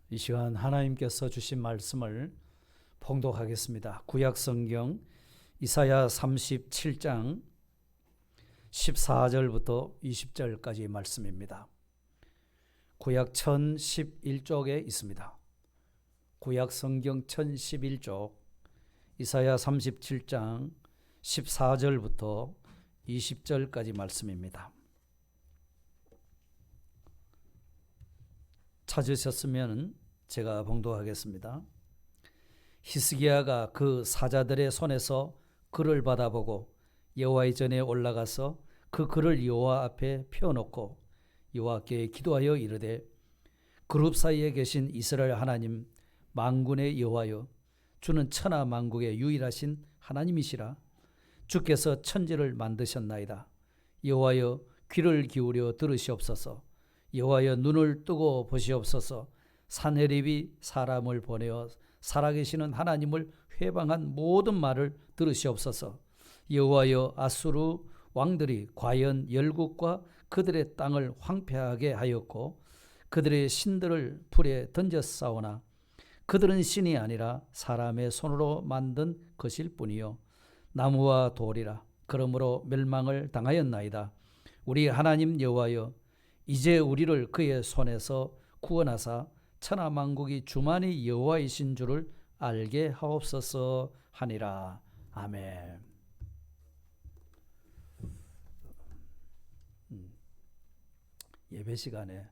이 시간 하나님께서 주신 말씀을 봉독하겠습니다. 구약성경 이사야 37장 14절부터 20절까지의 말씀입니다. 구약 1011쪽에 있습니다. 구약성경 1011쪽 이사야 37장 14절부터 20절까지 말씀입니다. 찾으셨으면 제가 봉독하겠습니다. 히스기야가 그 사자들의 손에서 글을 받아보고 여호와의 전에 올라가서 그 글을 여호와 앞에 펴놓고 여호와께 기도하여 이르되 그룹 사이에 계신 이스라엘 하나님 만군의 여호와여, 주는 천하 만국의 유일하신 하나님이시라. 주께서 천지를 만드셨나이다. 여호와여, 귀를 기울여 들으시옵소서. 여호와여, 눈을 뜨고 보시옵소서. 산헤립이 사람을 보내어 살아계시는 하나님을 회방한 모든 말을 들으시옵소서. 여호와여, 아수르 왕들이 과연 열국과 그들의 땅을 황폐하게 하였고 그들의 신들을 불에 던졌사오나 그들은 신이 아니라 사람의 손으로 만든 것일 뿐이요 나무와 돌이라. 그러므로 멸망을 당하였나이다. 우리 하나님 여호와여, 이제 우리를 그의 손에서 구원하사 천하 만국이 주만이 여호와이신 줄을 알게 하옵소서 하니라. 아멘. 예배 시간에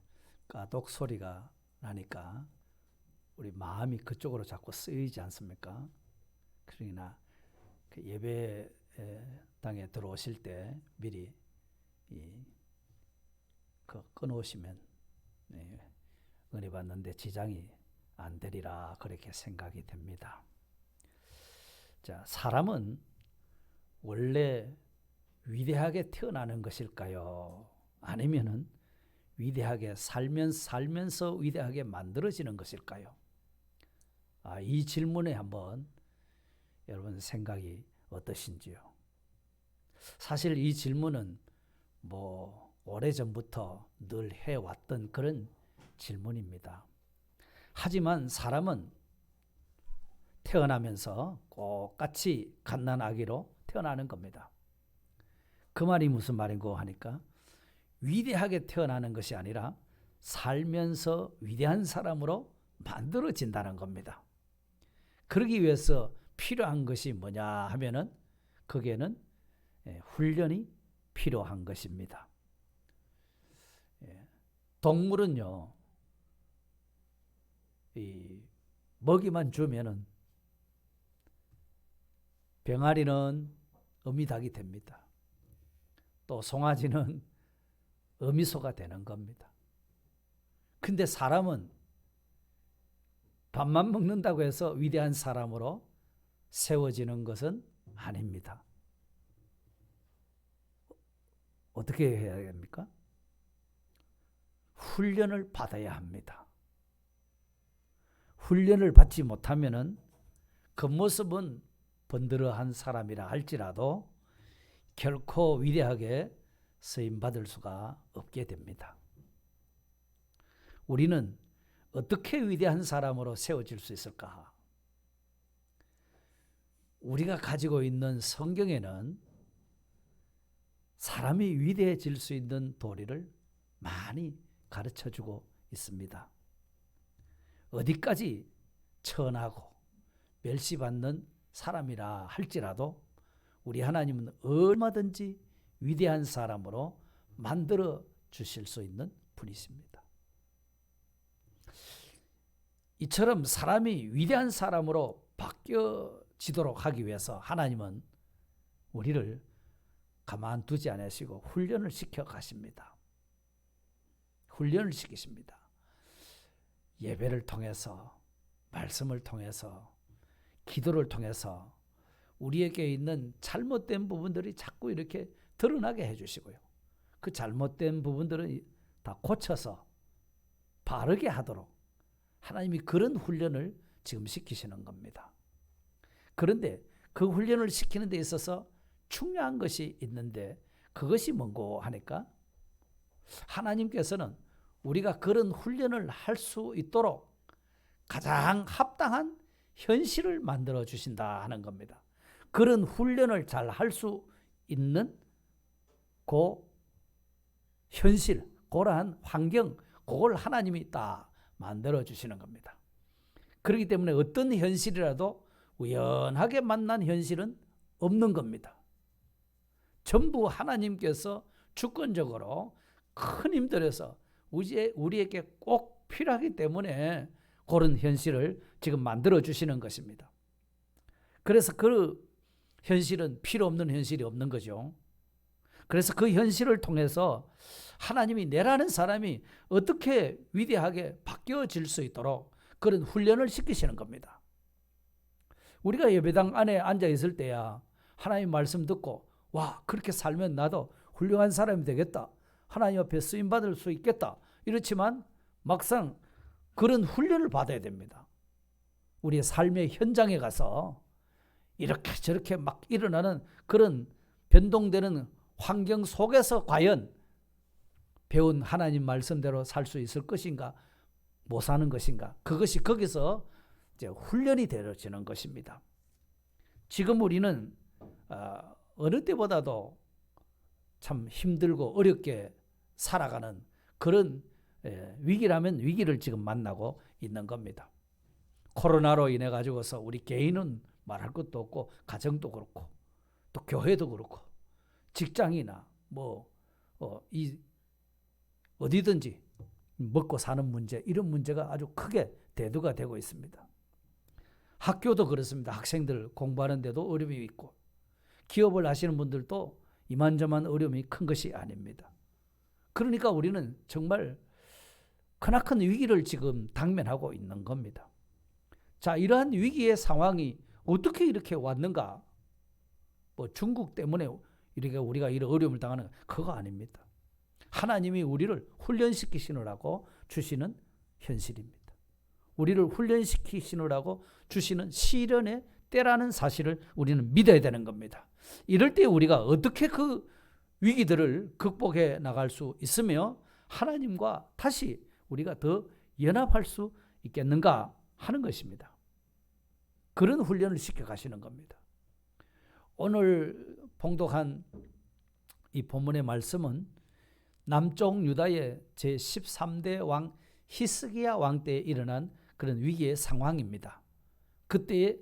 까독 소리가 나니까 우리 마음이 그쪽으로 자꾸 쓰이지 않습니까? 그러나 그 예배당에 들어오실 때 미리 끊어오시면 은혜 받는데 지장이 안 되리라 그렇게 생각이 됩니다. 자, 사람은 원래 위대하게 태어나는 것일까요? 아니면은 위대하게 살면서 위대하게 만들어지는 것일까요? 이 질문에 한번 여러분 생각이 어떠신지요? 사실 이 질문은 오래전부터 늘 해왔던 그런 질문입니다. 하지만 사람은 태어나면서 똑같이 갓난아기로 태어나는 겁니다. 그 말이 무슨 말인고 하니까 위대하게 태어나는 것이 아니라 살면서 위대한 사람으로 만들어진다는 겁니다. 그러기 위해서 필요한 것이 뭐냐 하면은 거기에는 훈련이 필요한 것입니다. 동물은요, 먹이만 주면은 병아리는 어미닭이 됩니다. 또 송아지는 어미소가 되는 겁니다. 근데 사람은 밥만 먹는다고 해서 위대한 사람으로 세워지는 것은 아닙니다. 어떻게 해야 됩니까? 훈련을 받아야 합니다. 훈련을 받지 못하면은 겉모습은 번들어한 사람이라 할지라도 결코 위대하게 쓰임받을 수가 없게 됩니다. 우리는 어떻게 위대한 사람으로 세워질 수 있을까? 우리가 가지고 있는 성경에는 사람이 위대해질 수 있는 도리를 많이 가르쳐주고 있습니다. 어디까지 천하고 멸시받는 사람이라 할지라도 우리 하나님은 얼마든지 위대한 사람으로 만들어 주실 수 있는 분이십니다. 이처럼 사람이 위대한 사람으로 바뀌어지도록 하기 위해서 하나님은 우리를 가만두지 않으시고 훈련을 시켜 가십니다. 훈련을 시키십니다. 예배를 통해서, 말씀을 통해서, 기도를 통해서 우리에게 있는 잘못된 부분들이 자꾸 이렇게 드러나게 해주시고요. 그 잘못된 부분들은 다 고쳐서 바르게 하도록 하나님이 그런 훈련을 지금 시키시는 겁니다. 그런데 그 훈련을 시키는 데 있어서 중요한 것이 있는데 그것이 뭔고 하니까 하나님께서는 우리가 그런 훈련을 할 수 있도록 가장 합당한 현실을 만들어 주신다 하는 겁니다. 그런 훈련을 잘 할 수 있는 그 현실, 그러한 환경, 그걸 하나님이 딱 만들어 주시는 겁니다. 그렇기 때문에 어떤 현실이라도 우연하게 만난 현실은 없는 겁니다. 전부 하나님께서 주권적으로 큰 힘들여서 우리에게 꼭 필요하기 때문에 그런 현실을 지금 만들어 주시는 것입니다. 그래서 그 현실은 필요 없는 현실이 없는 거죠. 그래서 그 현실을 통해서 하나님이 내라는 사람이 어떻게 위대하게 바뀌어질 수 있도록 그런 훈련을 시키시는 겁니다. 우리가 예배당 안에 앉아 있을 때야 하나님 말씀 듣고 와, 그렇게 살면 나도 훌륭한 사람이 되겠다, 하나님 앞에 쓰임받을 수 있겠다, 이렇지만 막상 그런 훈련을 받아야 됩니다. 우리의 삶의 현장에 가서 이렇게 저렇게 막 일어나는 그런 변동되는 환경 속에서 과연 배운 하나님 말씀대로 살 수 있을 것인가, 못 사는 것인가, 그것이 거기서 이제 훈련이 되어지는 것입니다. 지금 우리는 어느 때보다도 참 힘들고 어렵게 살아가는 그런 위기라면 위기를 지금 만나고 있는 겁니다. 코로나로 인해 가지고서 우리 개인은 말할 것도 없고 가정도 그렇고 또 교회도 그렇고 직장이나 어디든지 먹고 사는 문제, 이런 문제가 아주 크게 대두가 되고 있습니다. 학교도 그렇습니다. 학생들 공부하는 데도 어려움이 있고 기업을 하시는 분들도 이만저만 어려움이 큰 것이 아닙니다. 그러니까 우리는 정말 크나큰 위기를 지금 당면하고 있는 겁니다. 자, 이러한 위기의 상황이 어떻게 이렇게 왔는가? 중국 때문에 이렇게 우리가 이런 어려움을 당하는 그거 아닙니다. 하나님이 우리를 훈련시키시느라고 주시는 현실입니다. 우리를 훈련시키시느라고 주시는 시련의 때라는 사실을 우리는 믿어야 되는 겁니다. 이럴 때 우리가 어떻게 그 위기들을 극복해 나갈 수 있으며 하나님과 다시 우리가 더 연합할 수 있겠는가 하는 것입니다. 그런 훈련을 시켜가시는 겁니다. 오늘 봉독한 이 본문의 말씀은 남쪽 유다의 제13대 왕 히스기야 왕 때에 일어난 그런 위기의 상황입니다. 그때의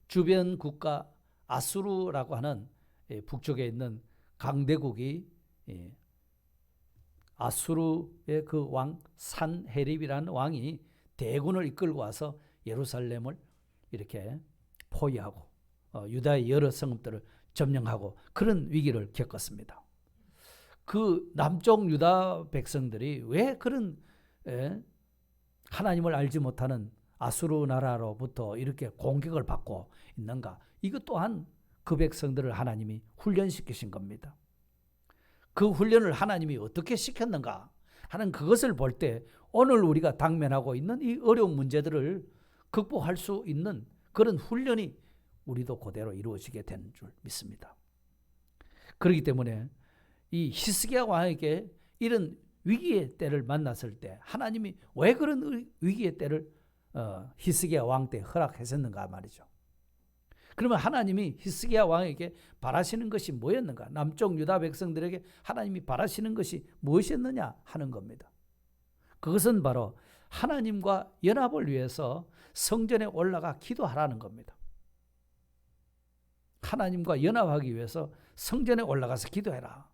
주변 국가 아수르라고 하는 북쪽에 있는 강대국이 아수르의 그 왕 산헤립이라는 왕이 대군을 이끌고 와서 예루살렘을 이렇게 포위하고 유다의 여러 성읍들을 점령하고 그런 위기를 겪었습니다. 그 남쪽 유다 백성들이 왜 그런 하나님을 알지 못하는 아수르 나라로부터 이렇게 공격을 받고 있는가? 이것 또한 그 백성들을 하나님이 훈련시키신 겁니다. 그 훈련을 하나님이 어떻게 시켰는가 하는 그것을 볼 때 오늘 우리가 당면하고 있는 이 어려운 문제들을 극복할 수 있는 그런 훈련이 우리도 그대로 이루어지게 되는 줄 믿습니다. 그렇기 때문에 이 히스기야 왕에게 이런 위기의 때를 만났을 때 하나님이 왜 그런 위기의 때를 히스기야 왕 때 허락했었는가 말이죠. 그러면 하나님이 히스기야 왕에게 바라시는 것이 뭐였는가? 남쪽 유다 백성들에게 하나님이 바라시는 것이 무엇이었느냐 하는 겁니다. 그것은 바로 하나님과 연합을 위해서 성전에 올라가 기도하라는 겁니다. 하나님과 연합하기 위해서 성전에 올라가서 기도해라.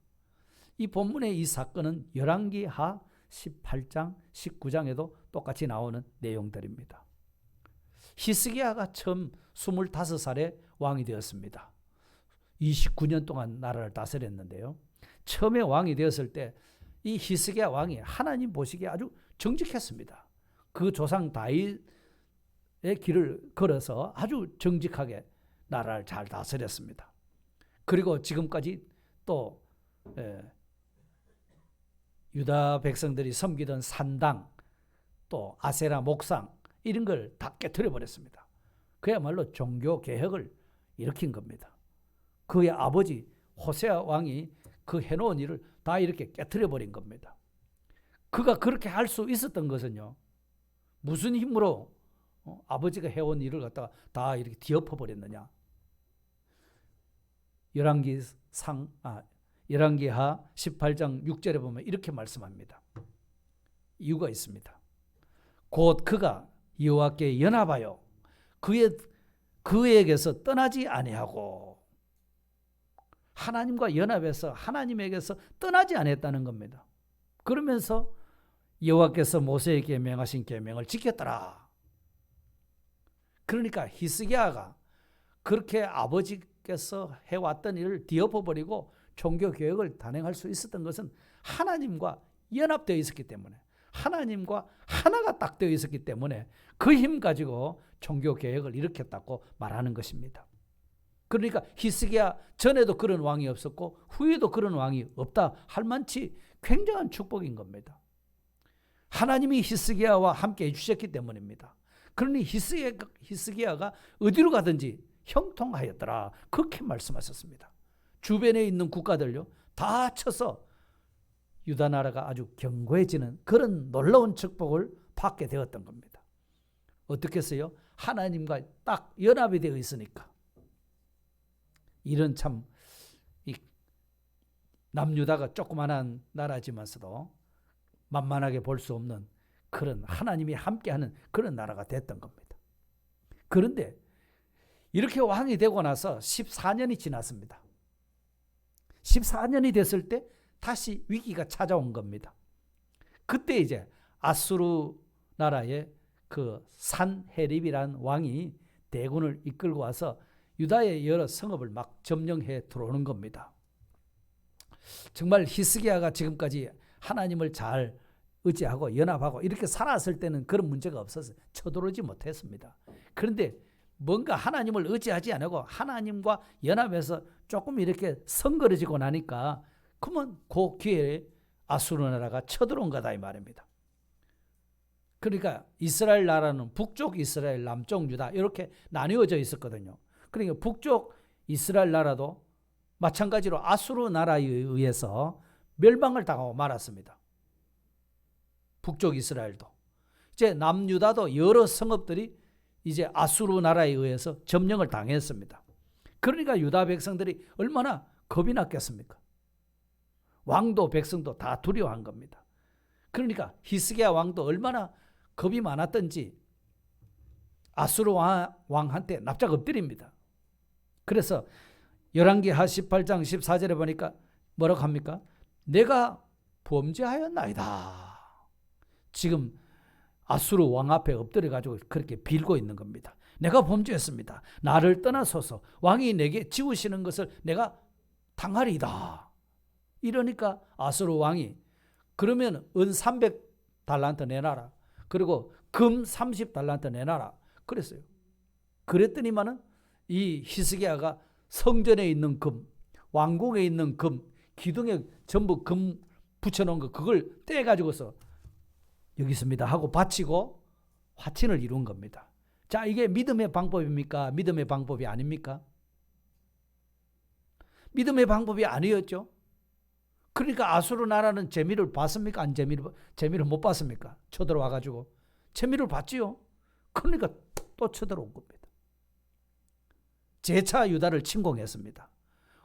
이 본문의 이 사건은 열왕기하 18장, 19장에도 똑같이 나오는 내용들입니다. 히스기야가 처음 25살에 왕이 되었습니다. 29년 동안 나라를 다스렸는데요. 처음에 왕이 되었을 때 이 히스기야 왕이 하나님 보시기에 아주 정직했습니다. 그 조상 다윗의 길을 걸어서 아주 정직하게 나라를 잘 다스렸습니다. 그리고 지금까지 또 유다 백성들이 섬기던 산당, 또 아세라 목상 이런 걸 다 깨트려 버렸습니다. 그야말로 종교 개혁을 일으킨 겁니다. 그의 아버지 호세아 왕이 그 해놓은 일을 다 이렇게 깨트려 버린 겁니다. 그가 그렇게 할 수 있었던 것은요, 무슨 힘으로 아버지가 해온 일을 갖다가 다 이렇게 뒤엎어 버렸느냐? 열왕기하 18장 6절에 보면 이렇게 말씀합니다. 이유가 있습니다. 곧 그가 여호와께 연합하여 그에게서 떠나지 아니하고, 하나님과 연합해서 하나님에게서 떠나지 아니했다는 겁니다. 그러면서 여호와께서 모세에게 명하신 계명을 지켰더라. 그러니까 히스기야가 그렇게 아버지께서 해왔던 일을 뒤엎어버리고 종교개혁을 단행할 수 있었던 것은 하나님과 연합되어 있었기 때문에, 하나님과 하나가 딱 되어 있었기 때문에 그 힘 가지고 종교개혁을 일으켰다고 말하는 것입니다. 그러니까 히스기야 전에도 그런 왕이 없었고 후에도 그런 왕이 없다 할 만치 굉장한 축복인 겁니다. 하나님이 히스기야와 함께 해주셨기 때문입니다. 그러니 히스기야가 어디로 가든지 형통하였더라, 그렇게 말씀하셨습니다. 주변에 있는 국가들요 다 쳐서 유다 나라가 아주 견고해지는 그런 놀라운 축복을 받게 되었던 겁니다. 어떻게 했어요? 하나님과 딱 연합이 되어 있으니까. 이런 참 남유다가 조그만한 나라지만서도 만만하게 볼 수 없는 그런 하나님이 함께하는 그런 나라가 됐던 겁니다. 그런데 이렇게 왕이 되고 나서 14년이 지났습니다. 14년이 됐을 때 다시 위기가 찾아온 겁니다. 그때 이제 아수르 나라의 그 산헤립이라는 왕이 대군을 이끌고 와서 유다의 여러 성읍을 막 점령해 들어오는 겁니다. 정말 히스기야가 지금까지 하나님을 잘 의지하고 연합하고 이렇게 살았을 때는 그런 문제가 없어서 쳐들어오지 못했습니다. 그런데 뭔가 하나님을 의지하지 않고 하나님과 연합해서 조금 이렇게 성거려지고 나니까 그러면 그 기회에 아수르 나라가 쳐들어온 거다 이 말입니다. 그러니까 이스라엘 나라는 북쪽 이스라엘, 남쪽 유다 이렇게 나뉘어져 있었거든요. 그러니까 북쪽 이스라엘 나라도 마찬가지로 아수르 나라에 의해서 멸망을 당하고 말았습니다. 북쪽 이스라엘도. 이제 남유다도 여러 성읍들이 이제 아수르 나라에 의해서 점령을 당했습니다. 그러니까 유다 백성들이 얼마나 겁이 났겠습니까? 왕도 백성도 다 두려워한 겁니다. 그러니까 히스기야 왕도 얼마나 겁이 많았던지 아수르 왕한테 납작 엎드립니다. 그래서 열왕기하 18장 14절에 보니까 뭐라고 합니까? 내가 범죄하였나이다. 지금 아수르 왕 앞에 엎드려가지고 그렇게 빌고 있는 겁니다. 내가 범죄했습니다. 나를 떠나소서. 왕이 내게 지우시는 것을 내가 당하리이다. 이러니까 아수르 왕이 그러면 은 300달란트 내놔라. 그리고 금 30달란트 내놔라. 그랬어요. 그랬더니만은 이 히스기야가 성전에 있는 금, 왕궁에 있는 금, 기둥에 전부 금 붙여놓은 거 그걸 떼가지고서 여기 있습니다 하고 바치고 화친을 이룬 겁니다. 자, 이게 믿음의 방법입니까? 믿음의 방법이 아닙니까? 믿음의 방법이 아니었죠. 그러니까 아수르 나라는 재미를 봤습니까? 안 재미를 못 봤습니까? 쳐들어와가지고 재미를 봤지요. 그러니까 또 쳐들어온 겁니다. 재차 유다를 침공했습니다.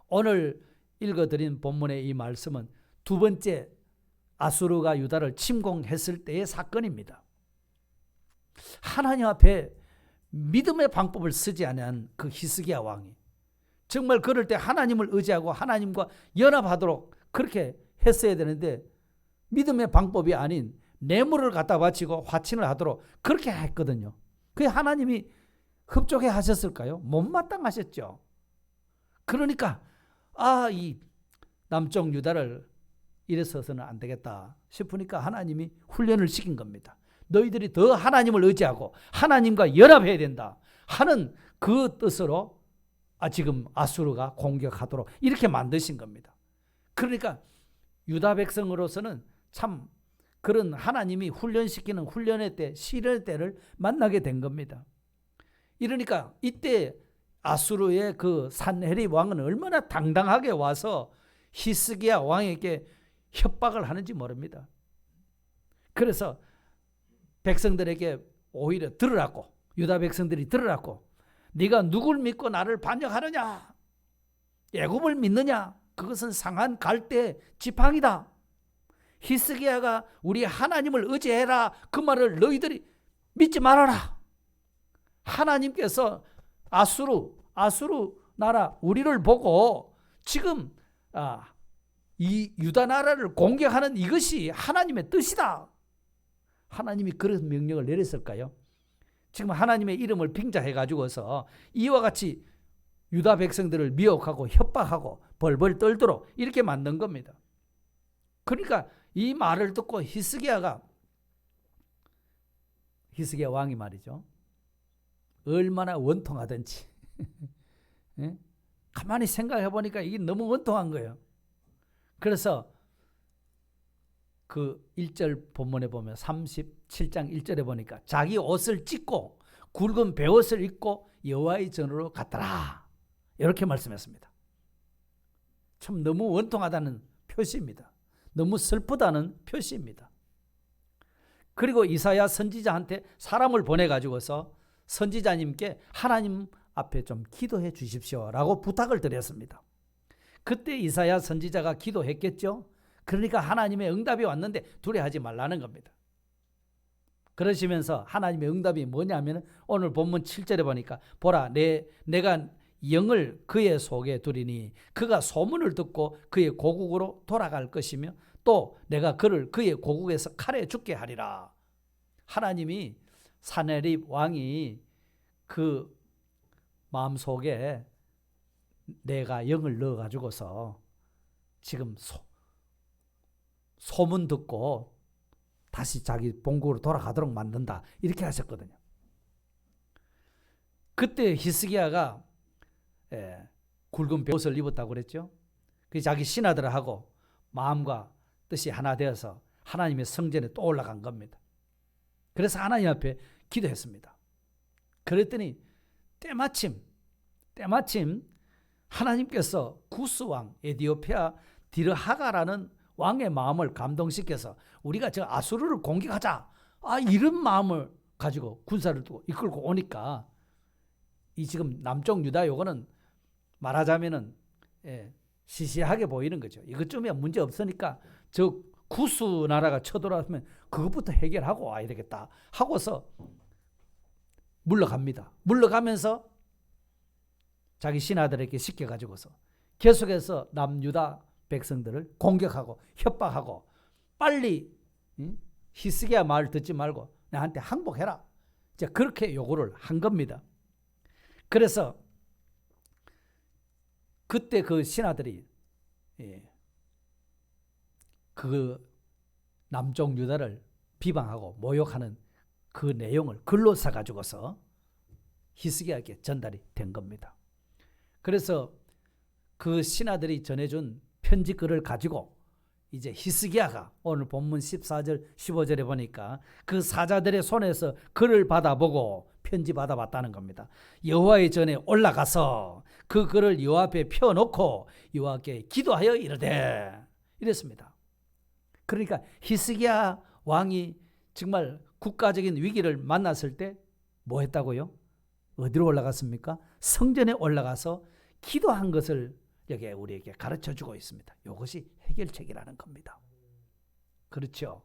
오늘 읽어드린 본문의 이 말씀은 두 번째 아수르가 유다를 침공했을 때의 사건입니다. 하나님 앞에 믿음의 방법을 쓰지 않은 그 히스기야 왕이 정말 그럴 때 하나님을 의지하고 하나님과 연합하도록 그렇게 했어야 되는데 믿음의 방법이 아닌 뇌물을 갖다 바치고 화친을 하도록 그렇게 했거든요. 그게 하나님이 흡족해 하셨을까요? 못마땅하셨죠. 그러니까 이 남쪽 유다를 이래서는 안 되겠다 싶으니까 하나님이 훈련을 시킨 겁니다. 너희들이 더 하나님을 의지하고 하나님과 연합해야 된다 하는 그 뜻으로 지금 아수르가 공격하도록 이렇게 만드신 겁니다. 그러니까 유다 백성으로서는 참 그런 하나님이 훈련시키는 훈련의 때, 시련의 때를 만나게 된 겁니다. 이러니까 이때 아수르의 그 산헤립 왕은 얼마나 당당하게 와서 히스기야 왕에게 협박을 하는지 모릅니다. 그래서 백성들에게 오히려 들으라고 유다 백성들이 들으라고. 네가 누굴 믿고 나를 반역하느냐? 애굽을 믿느냐? 그것은 상한 갈대 지팡이다. 히스기야가 우리 하나님을 의지해라. 그 말을 너희들이 믿지 말아라. 하나님께서 아수르 나라 우리를 보고 지금 이 유다 나라를 공격하는 이것이 하나님의 뜻이다. 하나님이 그런 명령을 내렸을까요? 지금 하나님의 이름을 빙자해가지고서 이와 같이 유다 백성들을 미혹하고 협박하고 벌벌 떨도록 이렇게 만든 겁니다. 그러니까 이 말을 듣고 히스기야 왕이 말이죠. 얼마나 원통하든지 가만히 생각해 보니까 이게 너무 원통한 거예요. 그래서 그 1절 본문에 보면 37장 1절에 보니까 자기 옷을 찢고 굵은 베옷을 입고 여호와의 전으로 갔더라. 이렇게 말씀했습니다. 참 너무 원통하다는 표시입니다. 너무 슬프다는 표시입니다. 그리고 이사야 선지자한테 사람을 보내가지고서 선지자님께 하나님 앞에 좀 기도해 주십시오라고 부탁을 드렸습니다. 그때 이사야 선지자가 기도했겠죠. 그러니까 하나님의 응답이 왔는데 두려워하지 말라는 겁니다. 그러시면서 하나님의 응답이 뭐냐면 오늘 본문 7절에 보니까 보라 내가 영을 그의 속에 두리니 그가 소문을 듣고 그의 고국으로 돌아갈 것이며 또 내가 그를 그의 고국에서 칼에 죽게 하리라. 하나님이 사네립 왕이 그 마음속에 내가 영을 넣어가지고서 지금 소문 듣고 다시 자기 본국으로 돌아가도록 만든다. 이렇게 하셨거든요. 그때 히스기야가 굵은 베옷을 입었다고 그랬죠. 그 자기 신하들하고 마음과 뜻이 하나 되어서 하나님의 성전에 또 올라간 겁니다. 그래서 하나님 앞에 기도했습니다. 그랬더니 때마침 하나님께서 구스 왕 에디오피아 디르하가라는 왕의 마음을 감동시켜서 우리가 저 아수르를 공격하자. 이런 마음을 가지고 군사를 두고 이끌고 오니까 이 지금 남쪽 유다 요거는 말하자면은 시시하게 보이는 거죠. 이것쯤이야 문제 없으니까 저 구스 나라가 쳐들어왔으면 그것부터 해결하고 와야 되겠다 하고서 물러갑니다. 물러가면서 자기 신하들에게 시켜가지고서 계속해서 남유다 백성들을 공격하고 협박하고 빨리 히스기야 말 듣지 말고 나한테 항복해라. 이제 그렇게 요구를 한 겁니다. 그래서 그때 그 신하들이 그 남쪽 유다를 비방하고 모욕하는 그 내용을 글로 써가지고서 히스기야에게 전달이 된 겁니다. 그래서 그 신하들이 전해준 편지글을 가지고 이제 히스기야가 오늘 본문 14절 15절에 보니까 그 사자들의 손에서 글을 받아보고 편지 받아봤다는 겁니다. 여호와의 전에 올라가서 그 글을 여호와 앞에 펴놓고 여호와께 기도하여 이르되 이랬습니다. 그러니까 히스기야 왕이 정말 국가적인 위기를 만났을 때 뭐 했다고요? 어디로 올라갔습니까? 성전에 올라가서 기도한 것을 여기 우리에게 가르쳐주고 있습니다. 이것이 해결책이라는 겁니다. 그렇죠.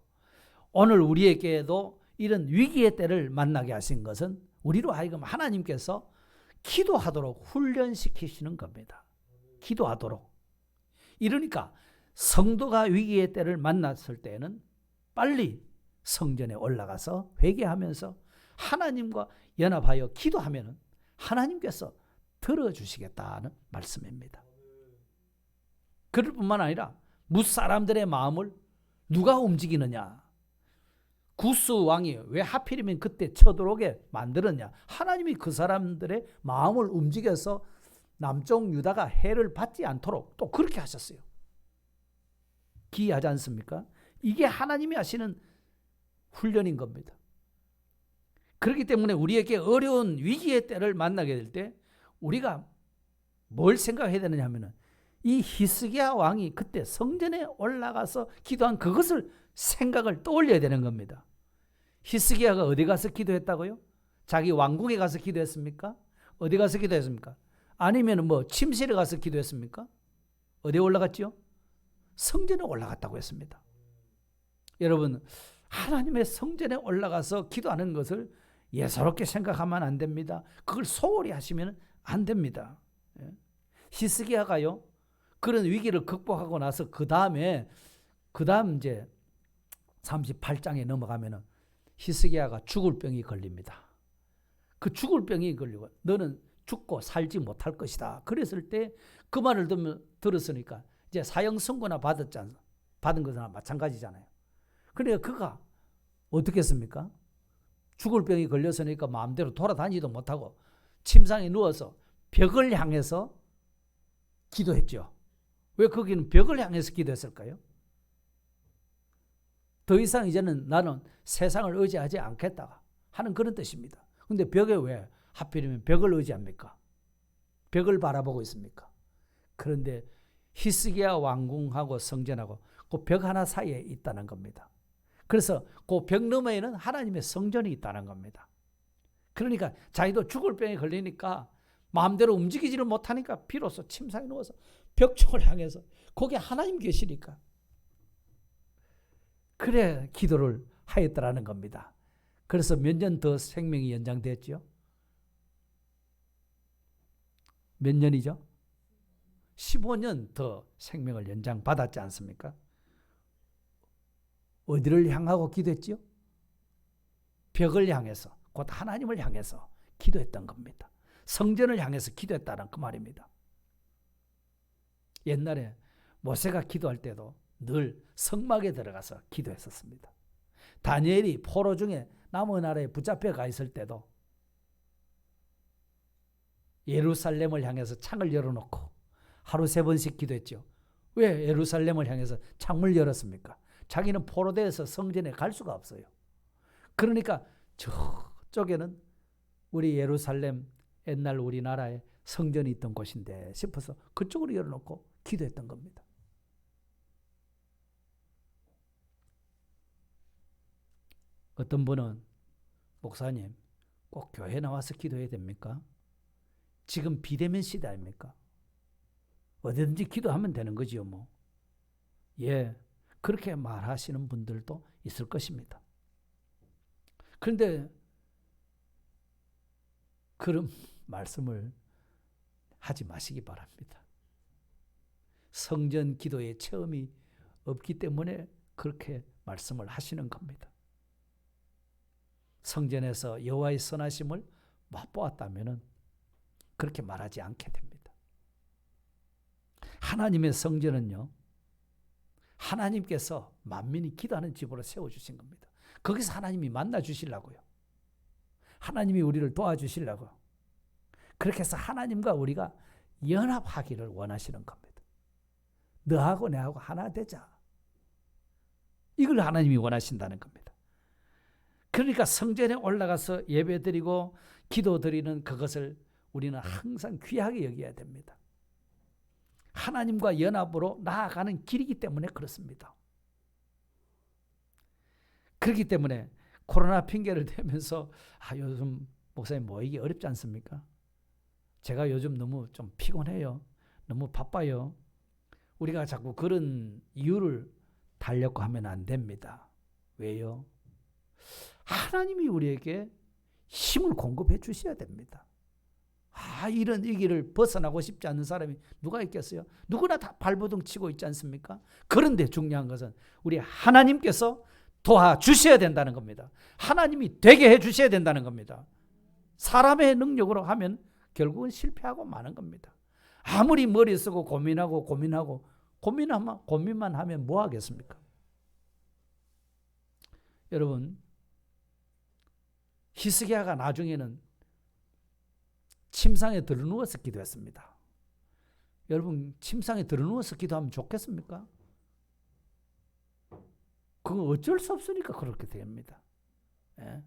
오늘 우리에게도 이런 위기의 때를 만나게 하신 것은 우리로 하여금 하나님께서 기도하도록 훈련시키시는 겁니다. 기도하도록. 이러니까 성도가 위기의 때를 만났을 때는 빨리 성전에 올라가서 회개하면서 하나님과 연합하여 기도하면 하나님께서 들어주시겠다는 말씀입니다. 그럴 뿐만 아니라 무사람들의 마음을 누가 움직이느냐? 구스 왕이 왜 하필이면 그때 쳐들어오게 만들었냐? 하나님이 그 사람들의 마음을 움직여서 남쪽 유다가 해를 받지 않도록 또 그렇게 하셨어요. 기이하지 않습니까? 이게 하나님이 하시는 훈련인 겁니다. 그렇기 때문에 우리에게 어려운 위기의 때를 만나게 될 때 우리가 뭘 생각해야 되느냐 하면은 이 히스기야 왕이 그때 성전에 올라가서 기도한 그것을 생각을 떠올려야 되는 겁니다. 히스기야가 어디 가서 기도했다고요? 자기 왕궁에 가서 기도했습니까? 어디 가서 기도했습니까? 아니면 뭐 침실에 가서 기도했습니까? 어디에 올라갔지요? 성전에 올라갔다고 했습니다. 여러분, 하나님의 성전에 올라가서 기도하는 것을 예사롭게 생각하면 안 됩니다. 그걸 소홀히 하시면 안 됩니다. 히스기야가요, 그런 위기를 극복하고 나서 그 다음 이제 38장에 넘어가면은 히스기야가 죽을 병이 걸립니다. 그 죽을 병이 걸리고 너는 죽고 살지 못할 것이다. 그랬을 때 그 말을 들었으니까 이제 사형 선고나 받은 것이나 마찬가지잖아요. 그러니까 그가 어떻게 했습니까? 죽을 병이 걸렸으니까 마음대로 돌아다니지도 못하고 침상에 누워서 벽을 향해서 기도했죠. 왜 거기는 벽을 향해서 기도했을까요? 더 이상 이제는 나는 세상을 의지하지 않겠다 하는 그런 뜻입니다. 근데 벽에 왜 하필이면 벽을 의지합니까? 벽을 바라보고 있습니까? 그런데 히스기야 왕궁하고 성전하고 그 벽 하나 사이에 있다는 겁니다. 그래서 그 벽 너머에는 하나님의 성전이 있다는 겁니다. 그러니까 자기도 죽을 병에 걸리니까 마음대로 움직이지를 못하니까 비로소 침상에 누워서 벽쪽을 향해서 거기에 하나님 계시니까 그래 기도를 하였더라는 겁니다. 그래서 몇 년 더 생명이 연장됐죠? 몇 년이죠? 15년 더 생명을 연장받았지 않습니까? 어디를 향하고 기도했지요? 벽을 향해서, 곧 하나님을 향해서 기도했던 겁니다. 성전을 향해서 기도했다는 그 말입니다. 옛날에 모세가 기도할 때도 늘 성막에 들어가서 기도했었습니다. 다니엘이 포로 중에 남은 나라에 붙잡혀 가 있을 때도 예루살렘을 향해서 창을 열어놓고 하루 3번씩 기도했죠. 왜 예루살렘을 향해서 창문을 열었습니까? 자기는 포로되어서 성전에 갈 수가 없어요. 그러니까 저쪽에는 우리 예루살렘 옛날 우리나라에 성전이 있던 곳인데 싶어서 그쪽으로 열어놓고 기도했던 겁니다. 어떤 분은 목사님 꼭 교회 나와서 기도해야 됩니까? 지금 비대면 시대 아닙니까? 어디든지 기도하면 되는 거지요 뭐. 예, 그렇게 말하시는 분들도 있을 것입니다. 그런데 그런 말씀을 하지 마시기 바랍니다. 성전 기도의 체험이 없기 때문에 그렇게 말씀을 하시는 겁니다. 성전에서 여호와의 선하심을 맛보았다면 그렇게 말하지 않게 됩니다. 하나님의 성전은요, 하나님께서 만민이 기도하는 집으로 세워주신 겁니다. 거기서 하나님이 만나주시려고요. 하나님이 우리를 도와주시려고. 그렇게 해서 하나님과 우리가 연합하기를 원하시는 겁니다. 너하고 내하고 하나 되자. 이걸 하나님이 원하신다는 겁니다. 그러니까 성전에 올라가서 예배드리고 기도드리는 그것을 우리는 항상 귀하게 여겨야 됩니다. 하나님과 연합으로 나아가는 길이기 때문에 그렇습니다. 그렇기 때문에 코로나 핑계를 대면서 요즘 목사님 모이기 어렵지 않습니까? 제가 요즘 너무 좀 피곤해요. 너무 바빠요. 우리가 자꾸 그런 이유를 달려고 하면 안 됩니다. 왜요? 하나님이 우리에게 힘을 공급해 주셔야 됩니다. 이런 위기를 벗어나고 싶지 않는 사람이 누가 있겠어요? 누구나 다 발버둥 치고 있지 않습니까? 그런데 중요한 것은 우리 하나님께서 도와주셔야 된다는 겁니다. 하나님이 되게 해주셔야 된다는 겁니다. 사람의 능력으로 하면 결국은 실패하고 마는 겁니다. 아무리 머리 쓰고 고민만 하면 뭐 하겠습니까? 여러분, 히스기야가 나중에는 침상에 들어누워서 기도했습니다. 여러분, 침상에 들어누워서 기도하면 좋겠습니까? 그건 어쩔 수 없으니까 그렇게 됩니다. 예?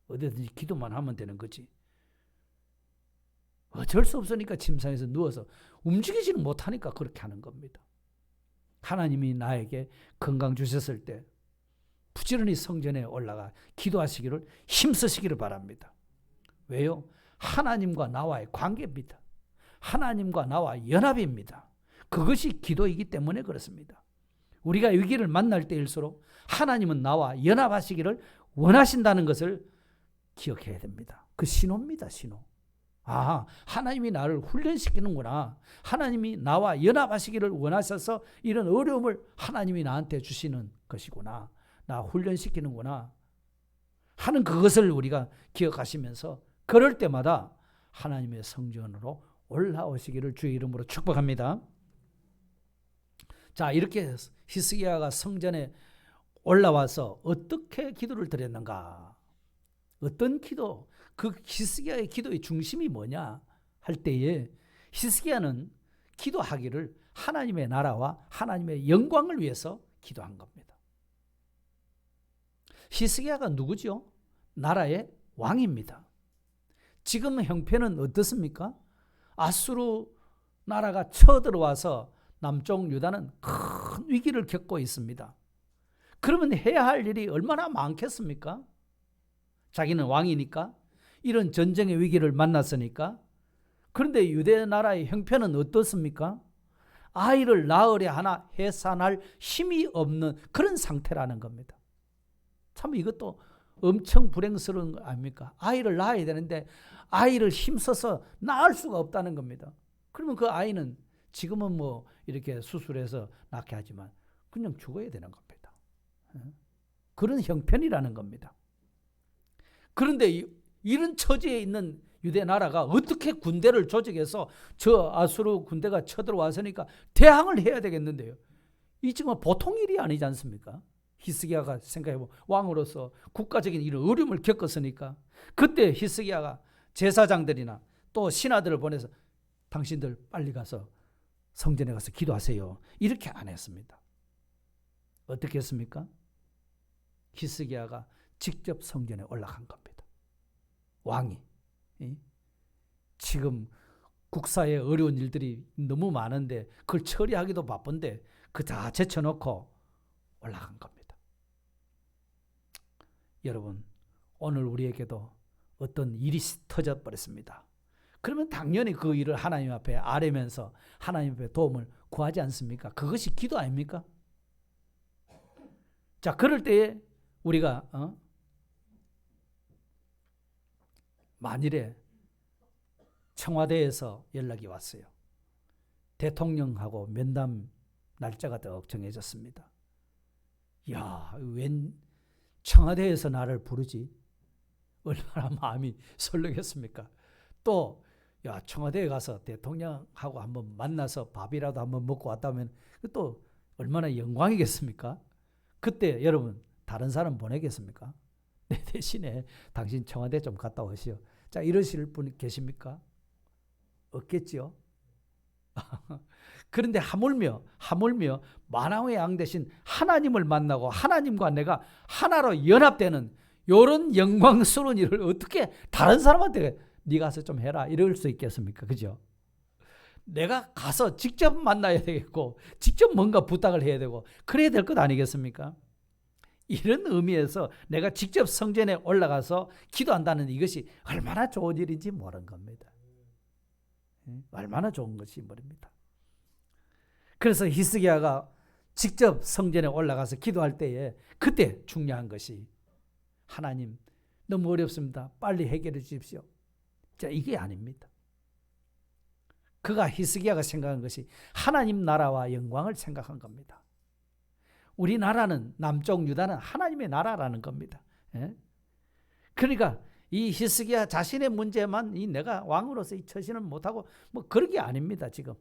어디든지 기도만 하면 되는 거지. 어쩔 수 없으니까 침상에서 누워서 움직이지는 못하니까 그렇게 하는 겁니다. 하나님이 나에게 건강 주셨을 때 부지런히 성전에 올라가 기도하시기를 힘쓰시기를 바랍니다. 왜요? 하나님과 나와의 관계입니다. 하나님과 나와 연합입니다. 그것이 기도이기 때문에 그렇습니다. 우리가 위기를 만날 때일수록 하나님은 나와 연합하시기를 원하신다는 것을 기억해야 됩니다. 그 신호입니다. 신호. 아, 하나님이 나를 훈련시키는구나. 하나님이 나와 연합하시기를 원하셔서 이런 어려움을 하나님이 나한테 주시는 것이구나. 나 훈련시키는구나 하는 그것을 우리가 기억하시면서 그럴 때마다 하나님의 성전으로 올라오시기를 주의 이름으로 축복합니다. 자, 이렇게 히스기야가 성전에 올라와서 어떻게 기도를 드렸는가? 어떤 기도? 그 히스기야의 기도의 중심이 뭐냐 할 때에 히스기야는 기도하기를 하나님의 나라와 하나님의 영광을 위해서 기도한 겁니다. 히스기야가 누구죠? 나라의 왕입니다. 지금 형편은 어떻습니까? 아수르 나라가 쳐들어와서 남쪽 유다는 큰 위기를 겪고 있습니다. 그러면 해야 할 일이 얼마나 많겠습니까? 자기는 왕이니까, 이런 전쟁의 위기를 만났으니까. 그런데 유대 나라의 형편은 어떻습니까? 아이를 낳으려 하나 해산할 힘이 없는 그런 상태라는 겁니다. 참 이것도 엄청 불행스러운 거 아닙니까? 아이를 낳아야 되는데 아이를 힘써서 낳을 수가 없다는 겁니다. 그러면 그 아이는 지금은 뭐 이렇게 수술해서 낳게 하지만 그냥 죽어야 되는 겁니다. 그런 형편이라는 겁니다. 그런데 이런 처지에 있는 유대 나라가 어떻게 군대를 조직해서 저 아수르 군대가 쳐들어왔으니까 대항을 해야 되겠는데요. 이 지금 보통 일이 아니지 않습니까? 히스기야가 생각해보면 왕으로서 국가적인 이런 어려움을 겪었으니까 그때 히스기야가 제사장들이나 또 신하들을 보내서 당신들 빨리 가서 성전에 가서 기도하세요. 이렇게 안 했습니다. 어떻게 했습니까? 히스기야가 직접 성전에 올라간 겁니다. 왕이. 지금 국사에 어려운 일들이 너무 많은데 그걸 처리하기도 바쁜데 그 다 제쳐놓고 올라간 겁니다. 여러분, 오늘 우리에게도 어떤 일이 터져버렸습니다. 그러면 당연히 그 일을 하나님 앞에 아뢰면서 하나님 앞에 도움을 구하지 않습니까? 그것이 기도 아닙니까? 자, 그럴 때에 우리가 만일에 청와대에서 연락이 왔어요. 대통령하고 면담 날짜가 더 정해졌습니다. 야, 웬 청와대에서 나를 부르지? 얼마나 마음이 설레겠습니까? 또 야, 청와대에 가서 대통령하고 한번 만나서 밥이라도 한번 먹고 왔다면 또 얼마나 영광이겠습니까? 그때 여러분 다른 사람 보내겠습니까? 내 대신에 당신 청와대 좀 갔다 오시오. 자, 이러실 분 계십니까? 없겠지요. 그런데 하물며 만왕의 양 대신 하나님을 만나고 하나님과 내가 하나로 연합되는 이런 영광스러운 일을 어떻게 다른 사람한테 네가 가서 좀 해라 이럴 수 있겠습니까? 그죠? 내가 가서 직접 만나야 되겠고 직접 뭔가 부탁을 해야 되고 그래야 될 것 아니겠습니까? 이런 의미에서 내가 직접 성전에 올라가서 기도한다는 이것이 얼마나 좋은 일인지 모르는 겁니다. 얼마나 좋은 것이 모릅니다. 그래서 히스기야가 직접 성전에 올라가서 기도할 때에 그때 중요한 것이 하나님 너무 어렵습니다. 빨리 해결해 주십시오. 자, 이게 아닙니다. 그가 히스기야가 생각한 것이 하나님 나라와 영광을 생각한 겁니다. 우리나라는 남쪽 유다는 하나님의 나라라는 겁니다. 그러니까 이 히스기야 자신의 문제만 이 내가 왕으로서 이 처신을 못하고 뭐 그런 게 아닙니다. 지금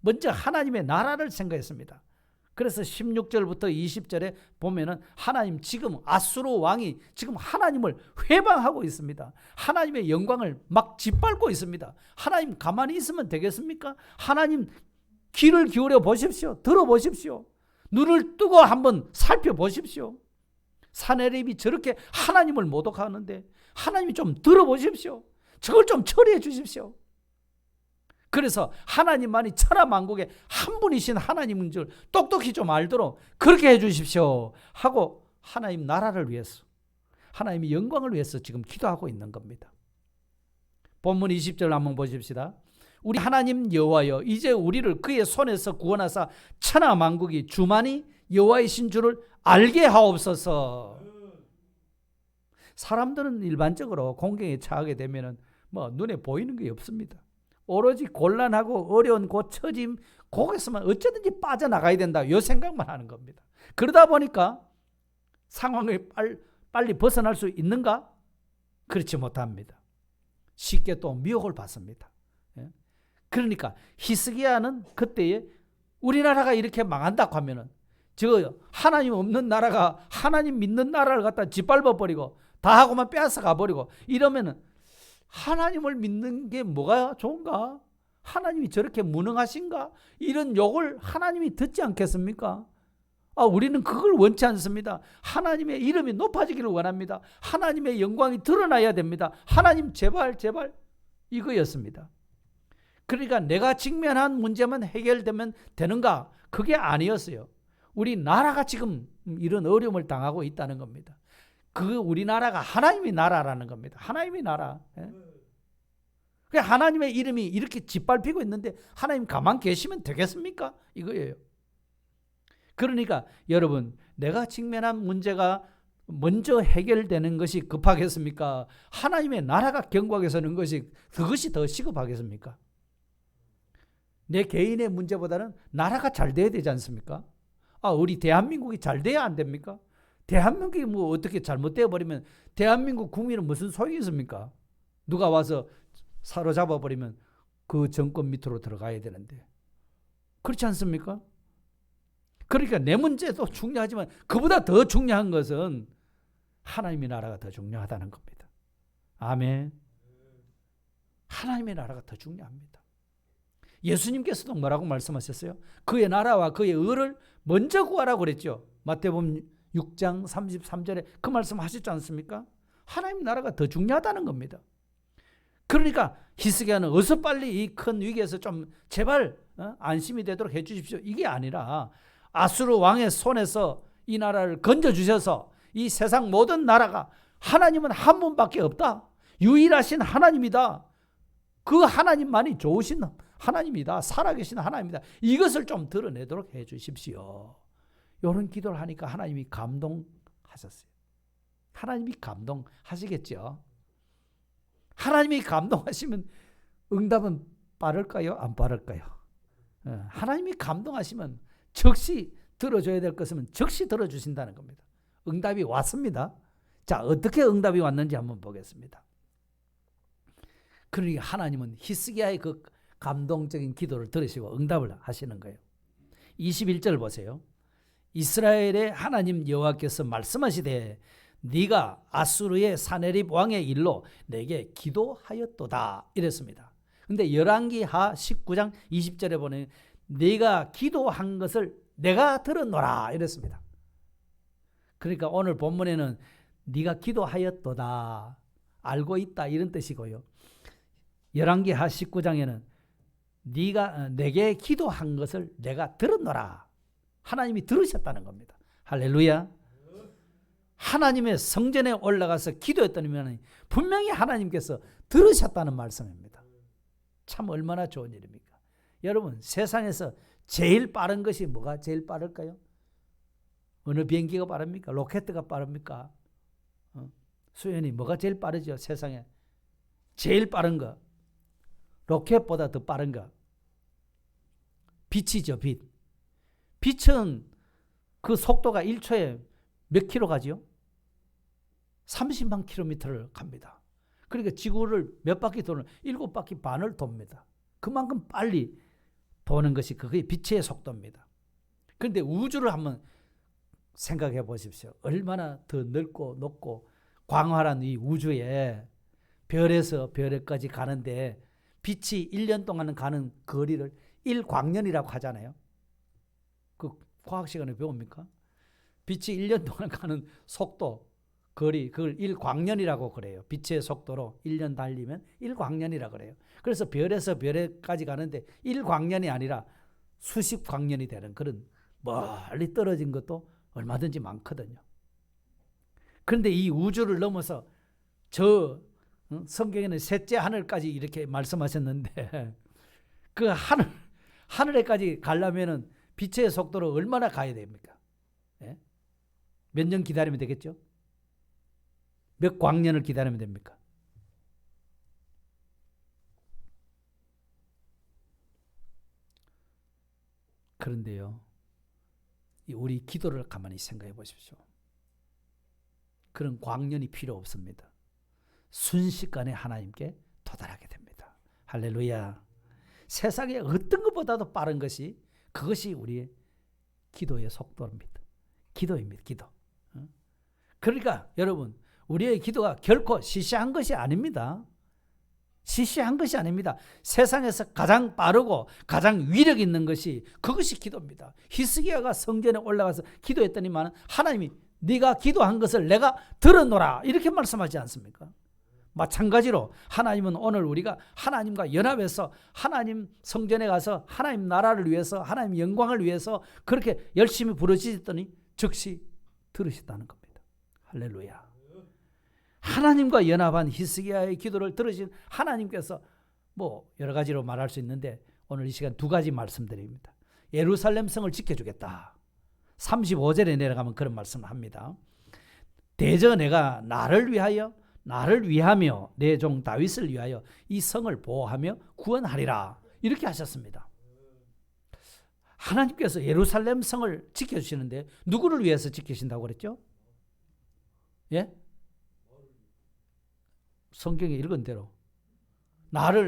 먼저 하나님의 나라를 생각했습니다. 그래서 16절부터 20절에 보면은 하나님 지금 아수르 왕이 지금 하나님을 회방하고 있습니다. 하나님의 영광을 막 짓밟고 있습니다. 하나님 가만히 있으면 되겠습니까? 하나님 귀를 기울여 보십시오. 들어보십시오. 눈을 뜨고 한번 살펴보십시오. 사내립이 저렇게 하나님을 모독하는데 하나님이 좀 들어보십시오. 저걸 좀 처리해 주십시오. 그래서 하나님만이 천하만국의 한 분이신 하나님인 줄 똑똑히 좀 알도록 그렇게 해 주십시오 하고 하나님 나라를 위해서 하나님의 영광을 위해서 지금 기도하고 있는 겁니다. 본문 20절 한번 보십시다. 우리 하나님 여호와여, 이제 우리를 그의 손에서 구원하사 천하 만국이 주만이 여호와이신 줄을 알게 하옵소서. 사람들은 일반적으로 공경에 처하게 되면은 뭐 눈에 보이는 게 없습니다. 오로지 곤란하고 어려운 그 처짐, 거기서만 어쩌든지 빠져나가야 된다, 이 생각만 하는 겁니다. 그러다 보니까 상황을 빨리 벗어날 수 있는가? 그렇지 못합니다. 쉽게 또 미혹을 받습니다. 그러니까 히스기야는 그때에 우리나라가 이렇게 망한다고 하면은 저 하나님 없는 나라가 하나님 믿는 나라를 갖다 짓밟아버리고 다 하고만 빼앗아 가버리고 이러면은 하나님을 믿는 게 뭐가 좋은가? 하나님이 저렇게 무능하신가? 이런 욕을 하나님이 듣지 않겠습니까? 우리는 그걸 원치 않습니다. 하나님의 이름이 높아지기를 원합니다. 하나님의 영광이 드러나야 됩니다. 하나님 제발 제발, 이거였습니다. 그러니까 내가 직면한 문제만 해결되면 되는가? 그게 아니었어요. 우리 나라가 지금 이런 어려움을 당하고 있다는 겁니다. 그 우리나라가 하나님의 나라라는 겁니다. 하나님의 나라. 하나님의 이름이 이렇게 짓밟히고 있는데 하나님 가만 계시면 되겠습니까? 이거예요. 그러니까 여러분, 내가 직면한 문제가 먼저 해결되는 것이 급하겠습니까? 하나님의 나라가 경고하게 서는 것이 그것이 더 시급하겠습니까? 내 개인의 문제보다는 나라가 잘 돼야 되지 않습니까? 우리 대한민국이 잘 돼야 안 됩니까? 대한민국이 뭐 어떻게 잘못되어 버리면 대한민국 국민은 무슨 소용이 있습니까? 누가 와서 사로잡아 버리면 그 정권 밑으로 들어가야 되는데, 그렇지 않습니까? 그러니까 내 문제도 중요하지만 그보다 더 중요한 것은 하나님의 나라가 더 중요하다는 겁니다. 아멘. 하나님의 나라가 더 중요합니다. 예수님께서도 뭐라고 말씀하셨어요? 그의 나라와 그의 의를 먼저 구하라고 그랬죠. 마태복음 6장 33절에 그 말씀 하셨지 않습니까? 하나님 나라가 더 중요하다는 겁니다. 그러니까 히스기야는 어서 빨리 이 큰 위기에서 좀 제발 안심이 되도록 해 주십시오, 이게 아니라 아수르 왕의 손에서 이 나라를 건져주셔서 이 세상 모든 나라가 하나님은 한 분밖에 없다, 유일하신 하나님이다, 그 하나님만이 좋으신 하나님이다, 살아계신 하나님이다, 이것을 좀 드러내도록 해 주십시오. 이런 기도를 하니까 하나님이 감동하셨어요. 하나님이 감동하시겠죠. 하나님이 감동하시면 응답은 빠를까요? 안 빠를까요? 하나님이 감동하시면 즉시 들어줘야 될 것은 즉시 들어주신다는 겁니다. 응답이 왔습니다. 자, 어떻게 응답이 왔는지 한번 보겠습니다. 그러니까 하나님은 히스기야의 그 감동적인 기도를 들으시고 응답을 하시는 거예요. 21절 보세요. 이스라엘의 하나님 여호와께서 말씀하시되 네가 아수르의 사네립 왕의 일로 내게 기도하였도다, 이랬습니다. 근데 열왕기하 19장 20절에 보면 네가 기도한 것을 내가 들었노라, 이랬습니다. 그러니까 오늘 본문에는 네가 기도하였도다, 알고 있다, 이런 뜻이고요. 열왕기하 19장에는 네가 내게 기도한 것을 내가 들었노라, 하나님이 들으셨다는 겁니다. 할렐루야. 하나님의 성전에 올라가서 기도했더니면 분명히 하나님께서 들으셨다는 말씀입니다. 참 얼마나 좋은 일입니까? 여러분, 세상에서 제일 빠른 것이 뭐가 제일 빠를까요? 어느 비행기가 빠릅니까? 로켓가 빠릅니까? 수연이 뭐가 제일 빠르죠? 세상에 제일 빠른 거, 로켓보다 더 빠른 거, 빛이죠. 빛은 그 속도가 1초에 몇 킬로 가지요? 30만 킬로미터를 갑니다. 그러니까 지구를 몇 바퀴 도는, 7바퀴 반을 돕니다. 그만큼 빨리 도는 것이 그게 빛의 속도입니다. 그런데 우주를 한번 생각해 보십시오. 얼마나 더 넓고 높고 광활한 이 우주에 별에서 별에까지 가는데 빛이 1년 동안 가는 거리를 1광년이라고 하잖아요. 그 과학 시간에 배웁니까? 빛이 1년 동안 가는 속도, 거리, 그걸 1광년이라고 그래요. 빛의 속도로 1년 달리면 1광년이라고 그래요. 그래서 별에서 별에까지 가는데 1광년이 아니라 수십 광년이 되는 그런 멀리 떨어진 것도 얼마든지 많거든요. 그런데 이 우주를 넘어서 저 성경에는 셋째 하늘까지 이렇게 말씀하셨는데 그 하늘에까지 가려면은 빛의 속도로 얼마나 가야 됩니까? 예? 몇 년 기다리면 되겠죠? 몇 광년을 기다리면 됩니까? 그런데요, 우리 기도를 가만히 생각해 보십시오. 그런 광년이 필요 없습니다. 순식간에 하나님께 도달하게 됩니다. 할렐루야. 세상에 어떤 것보다도 빠른 것이 그것이 우리의 기도의 속도입니다. 기도입니다. 기도. 그러니까 여러분, 우리의 기도가 결코 시시한 것이 아닙니다. 시시한 것이 아닙니다. 세상에서 가장 빠르고 가장 위력 있는 것이 그것이 기도입니다. 히스기야가 성전에 올라가서 기도했더니만 하나님이 네가 기도한 것을 내가 들었노라 이렇게 말씀하지 않습니까? 마찬가지로 하나님은 오늘 우리가 하나님과 연합해서 하나님 성전에 가서 하나님 나라를 위해서 하나님 영광을 위해서 그렇게 열심히 부르짖었더니 즉시 들으셨다는 겁니다. 할렐루야. 하나님과 연합한 히스기야의 기도를 들으신 하나님께서 뭐 여러 가지로 말할 수 있는데 오늘 이 시간 두 가지 말씀드립니다. 예루살렘 성을 지켜주겠다. 35절에 내려가면 그런 말씀을 합니다. 대저 내가 나를 위하며 내 종 다윗을 위하여 이 성을 보호하며 구원하리라 이렇게 하셨습니다. 하나님께서 예루살렘 성을 지켜주시는데 누구를 위해서 지키신다고 그랬죠? 예? 성경에 읽은 대로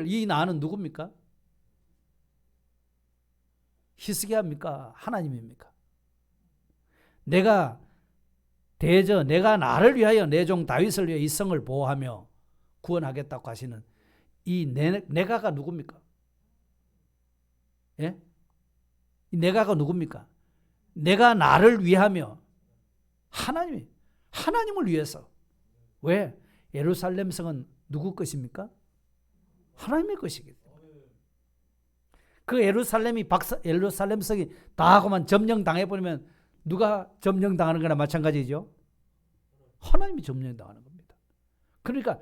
이 나는 누굽니까? 히스기야입니까? 하나님입니까? 내가 나를 위하여 내 종 다윗을 위해 이 성을 보호하며 구원하겠다고 하시는 이 내가가 누굽니까? 예? 이 내가가 누굽니까? 내가 나를 위하며 하나님을 위해서. 왜? 예루살렘 성은 누구 것입니까? 하나님의 것이기 때문에. 그 예루살렘 성이 다 하고만 점령당해버리면 누가 점령당하는 거나 마찬가지죠? 하나님이 점령당하는 겁니다. 그러니까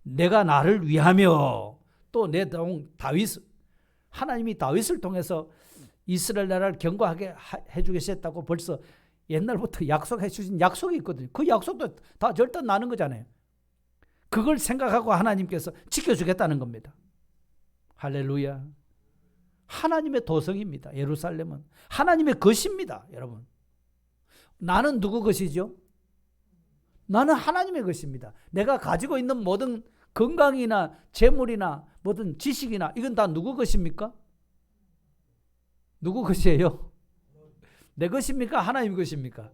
내가 나를 위하며 또 내 종 다윗, 하나님이 다윗을 통해서 이스라엘 나라를 견고하게 해주겠다고 벌써 옛날부터 약속해 주신 약속이 있거든요. 그 약속도 다 절대 나는 거잖아요. 그걸 생각하고 하나님께서 지켜주겠다는 겁니다. 할렐루야. 하나님의 도성입니다. 예루살렘은 하나님의 것입니다. 여러분, 나는 누구 것이죠? 나는 하나님의 것입니다. 내가 가지고 있는 모든 건강이나 재물이나 모든 지식이나 이건 다 누구 것입니까? 누구 것이에요? 내 것입니까? 하나님 것입니까?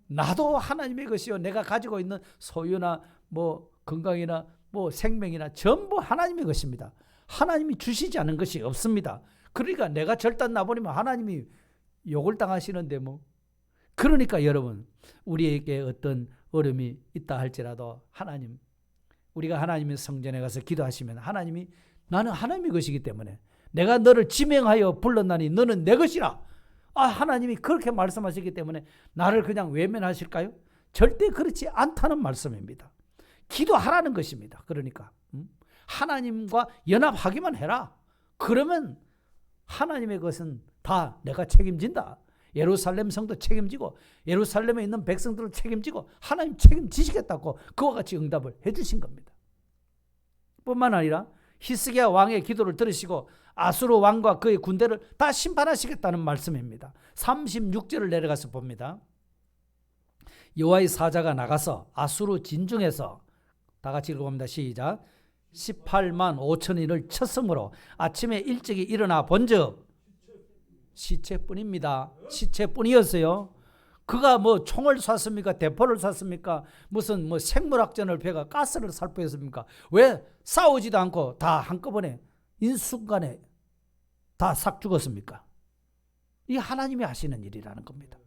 나도 하나님의 것이요. 내가 가지고 있는 소유나 뭐 건강이나 뭐 생명이나 전부 하나님의 것입니다. 하나님이 주시지 않은 것이 없습니다. 그러니까 내가 절단 나버리면 하나님이 욕을 당하시는데 뭐. 그러니까 여러분, 우리에게 어떤 어려움이 있다 할지라도 우리가 하나님의 성전에 가서 기도하시면 하나님이 나는 하나님의 것이기 때문에 내가 너를 지명하여 불렀나니 너는 내 것이라. 하나님이 그렇게 말씀하시기 때문에 나를 그냥 외면하실까요? 절대 그렇지 않다는 말씀입니다. 기도하라는 것입니다. 그러니까 하나님과 연합하기만 해라. 그러면 하나님의 것은 다 내가 책임진다. 예루살렘 성도 책임지고 예루살렘에 있는 백성들을 책임지고 하나님 책임지시겠다고 그와 같이 응답을 해주신 겁니다. 뿐만 아니라 히스기야 왕의 기도를 들으시고 아수르 왕과 그의 군대를 다 심판하시겠다는 말씀입니다. 36절을 내려가서 봅니다. 여호와의 사자가 나가서 아수르 진중에서 다 같이 읽어봅니다. 시작. 18만 5천인을 쳤으므로 아침에 일찍이 일어나 본즉 시체뿐입니다. 시체뿐이었어요. 그가 뭐 총을 쐈습니까? 대포를 쐈습니까? 무슨 뭐 생물학전을 펴가 가스를 살포했습니까? 왜 싸우지도 않고 다 한꺼번에 인순간에 다 싹 죽었습니까? 이 하나님이 하시는 일이라는 겁니다.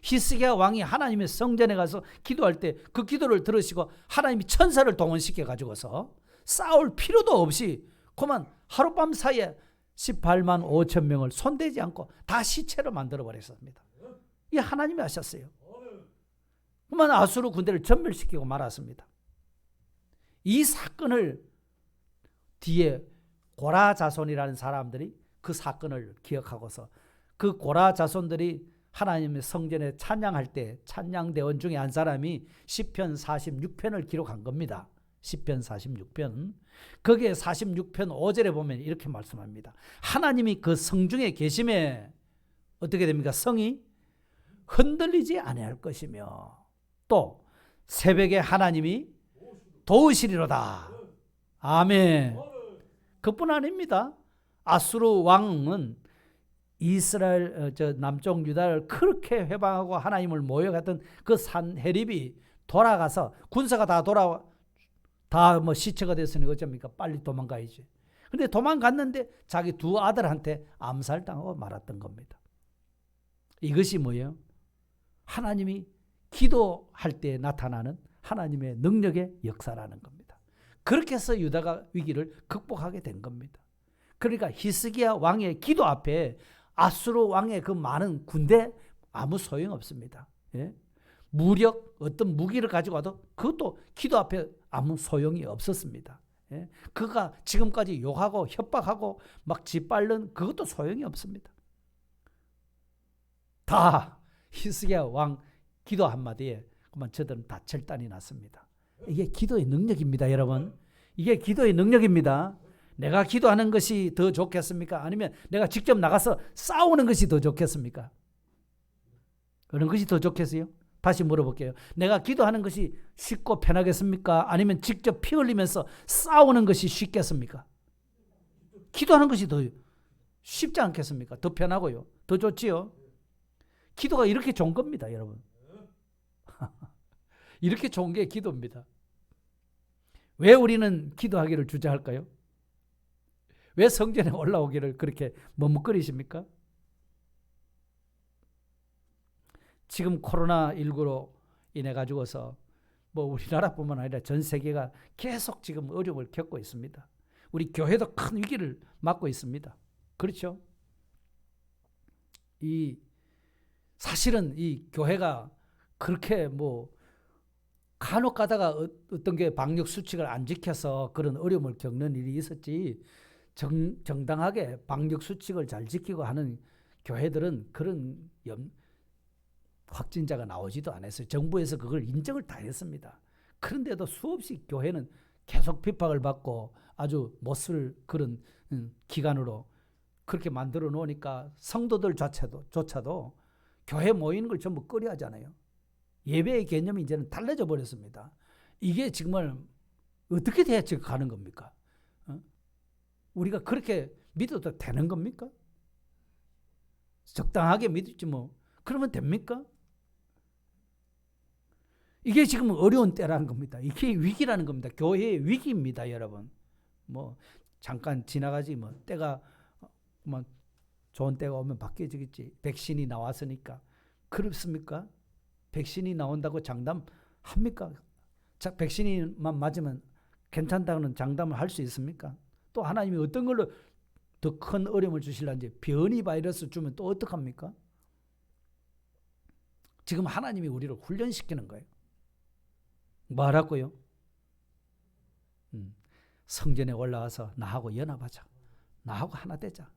히스기야 왕이 하나님의 성전에 가서 기도할 때 그 기도를 들으시고 하나님이 천사를 동원시켜 가지고서 싸울 필요도 없이 그만 하룻밤 사이에 18만 5천 명을 손대지 않고 다 시체로 만들어버렸습니다. 이 하나님이 하셨어요. 그만 아수르 군대를 전멸시키고 말았습니다. 이 사건을 뒤에 고라 자손이라는 사람들이 그 사건을 기억하고서 그 고라 자손들이 하나님의 성전에 찬양할 때 찬양대원 중에 한 사람이 시편 46편을 기록한 겁니다. 시편 46편. 거기에 46편 5절에 보면 이렇게 말씀합니다. 하나님이 그 성중에 계심에 어떻게 됩니까? 성이 흔들리지 아니할 것이며 또 새벽에 하나님이 도우시리로다. 아멘. 그뿐 아닙니다. 아수르 왕은 이스라엘 남쪽 유다를 그렇게 회방하고 하나님을 모욕했던 그 산헤립이 돌아가서 군사가 다 시체가 됐으니 어쩝니까? 빨리 도망가야지. 근데 도망갔는데 자기 두 아들한테 암살당하고 말았던 겁니다. 이것이 뭐예요? 하나님이 기도할 때 나타나는 하나님의 능력의 역사라는 겁니다. 그렇게 해서 유다가 위기를 극복하게 된 겁니다. 그러니까 히스기야 왕의 기도 앞에 아수르 왕의 그 많은 군대 아무 소용없습니다. 예? 무력 어떤 무기를 가지고 와도 그것도 기도 앞에 아무 소용이 없었습니다. 예? 그가 지금까지 욕하고 협박하고 막 짓밟는 그것도 소용이 없습니다. 다 히스기야 왕 기도 한마디에 그만 저들은 다 절단이 났습니다. 이게 기도의 능력입니다, 여러분. 이게 기도의 능력입니다. 내가 기도하는 것이 더 좋겠습니까? 아니면 내가 직접 나가서 싸우는 것이 더 좋겠습니까? 그런 것이 더 좋겠어요? 다시 물어볼게요. 내가 기도하는 것이 쉽고 편하겠습니까? 아니면 직접 피 흘리면서 싸우는 것이 쉽겠습니까? 기도하는 것이 더 쉽지 않겠습니까? 더 편하고요. 더 좋지요. 기도가 이렇게 좋은 겁니다, 여러분. 이렇게 좋은 게 기도입니다. 왜 우리는 기도하기를 주저할까요? 왜 성전에 올라오기를 그렇게 머뭇거리십니까? 지금 코로나19로 인해 가지고서 뭐 우리나라뿐만 아니라 전 세계가 계속 지금 어려움을 겪고 있습니다. 우리 교회도 큰 위기를 맞고 있습니다. 그렇죠? 사실은 이 교회가 그렇게 간혹 가다가 어떤 게 방역 수칙을 안 지켜서 그런 어려움을 겪는 일이 있었지, 정당하게 방역 수칙을 잘 지키고 하는 교회들은 그런 확진자가 나오지도 않았어요. 정부에서 그걸 인정을 다 했습니다. 그런데도 수없이 교회는 계속 핍박을 받고 아주 못쓸 그런 기간으로 그렇게 만들어 놓으니까 성도들 조차도 교회 모이는 걸 전부 꺼려하잖아요. 예배의 개념이 이제는 달라져 버렸습니다. 이게 정말 어떻게 돼야 가는 겁니까? 우리가 그렇게 믿어도 되는 겁니까? 적당하게 믿지 그러면 됩니까? 이게 지금 어려운 때라는 겁니다. 이게 위기라는 겁니다. 교회의 위기입니다, 여러분. 잠깐 지나가지 때가 좋은 때가 오면 바뀌어지겠지. 백신이 나왔으니까. 그렇습니까? 백신이 나온다고 장담합니까? 백신만 맞으면 괜찮다는 장담을 할 수 있습니까? 또 하나님이 어떤 걸로 더 큰 어려움을 주실런지 변이 바이러스 주면 또 어떡합니까? 지금 하나님이 우리를 훈련시키는 거예요. 뭐라고요? 성전에 올라와서 나하고 연합하자. 나하고 하나 되자.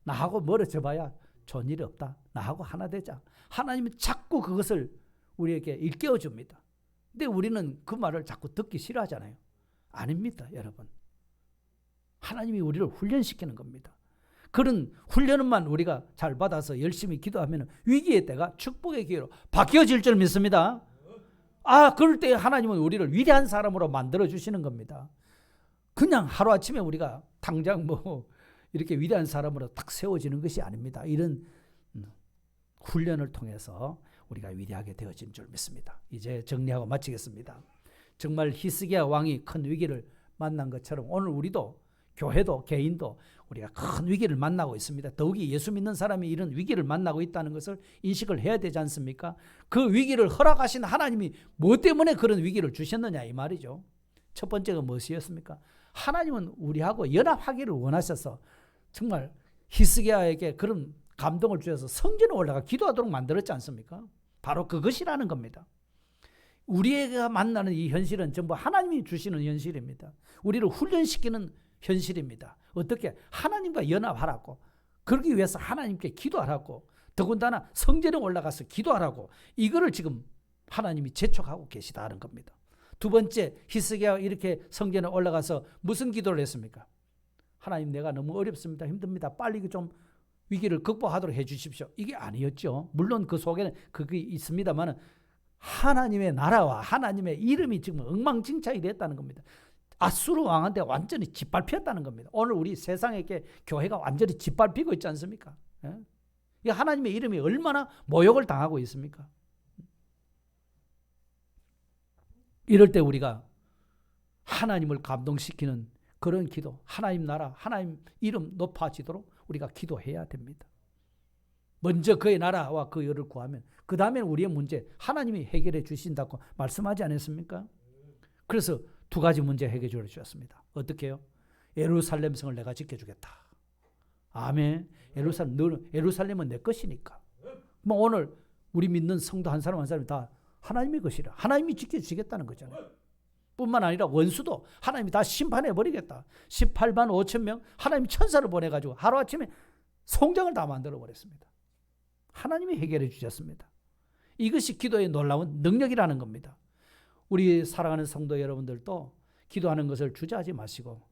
나하고 멀어져 봐야 좋은 일이 없다. 나하고 하나 되자. 하나님은 자꾸 그것을 우리에게 일깨워 줍니다. 근데 우리는 그 말을 자꾸 듣기 싫어하잖아요. 아닙니다, 여러분. 하나님이 우리를 훈련시키는 겁니다. 그런 훈련만 우리가 잘 받아서 열심히 기도하면 위기의 때가 축복의 기회로 바뀌어질 줄 믿습니다. 그럴 때 하나님은 우리를 위대한 사람으로 만들어주시는 겁니다. 그냥 하루아침에 우리가 당장 이렇게 위대한 사람으로 딱 세워지는 것이 아닙니다. 이런 훈련을 통해서 우리가 위대하게 되어진 줄 믿습니다. 이제 정리하고 마치겠습니다. 정말 히스기야 왕이 큰 위기를 만난 것처럼 오늘 우리도 교회도 개인도 우리가 큰 위기를 만나고 있습니다. 더욱이 예수 믿는 사람이 이런 위기를 만나고 있다는 것을 인식을 해야 되지 않습니까? 그 위기를 허락하신 하나님이 뭐 때문에 그런 위기를 주셨느냐 이 말이죠. 첫 번째가 무엇이었습니까? 하나님은 우리하고 연합하기를 원하셔서 정말 히스기야에게 그런 감동을 주셔서 성전에 올라가 기도하도록 만들었지 않습니까? 바로 그것이라는 겁니다. 우리가 만나는 이 현실은 전부 하나님이 주시는 현실입니다. 우리를 훈련시키는 현실입니다. 어떻게? 하나님과 연합하라고. 그러기 위해서 하나님께 기도하라고. 더군다나 성전에 올라가서 기도하라고. 이거를 지금 하나님이 재촉하고 계시다는 겁니다. 두 번째, 히스기야가 이렇게 성전에 올라가서 무슨 기도를 했습니까? 하나님, 내가 너무 어렵습니다. 힘듭니다. 빨리 좀 위기를 극복하도록 해 주십시오. 이게 아니었죠. 물론 그 속에는 그게 있습니다만 하나님의 나라와 하나님의 이름이 지금 엉망진창이 됐다는 겁니다. 아수르 왕한테 완전히 짓밟혔다는 겁니다. 오늘 우리 세상에게 교회가 완전히 짓밟히고 있지 않습니까? 예? 하나님의 이름이 얼마나 모욕을 당하고 있습니까? 이럴 때 우리가 하나님을 감동시키는 그런 기도, 하나님 나라, 하나님 이름 높아지도록 우리가 기도해야 됩니다. 먼저 그의 나라와 그 의를 구하면 그 다음에 우리의 문제 하나님이 해결해 주신다고 말씀하지 않았습니까? 그래서 두 가지 문제 해결해 주셨습니다. 어떻게 해요? 예루살렘 성을 내가 지켜주겠다. 아멘. 예루살렘은 내 것이니까. 뭐 오늘 우리 믿는 성도 한 사람 한 사람이 다 하나님의 것이라. 하나님이 지켜주시겠다는 거잖아요. 뿐만 아니라 원수도 하나님이 다 심판해버리겠다. 18만 5천 명 하나님이 천사를 보내가지고 하루아침에 송장을 다 만들어버렸습니다. 하나님이 해결해 주셨습니다. 이것이 기도의 놀라운 능력이라는 겁니다. 우리 사랑하는 성도 여러분들도 기도하는 것을 주저하지 마시고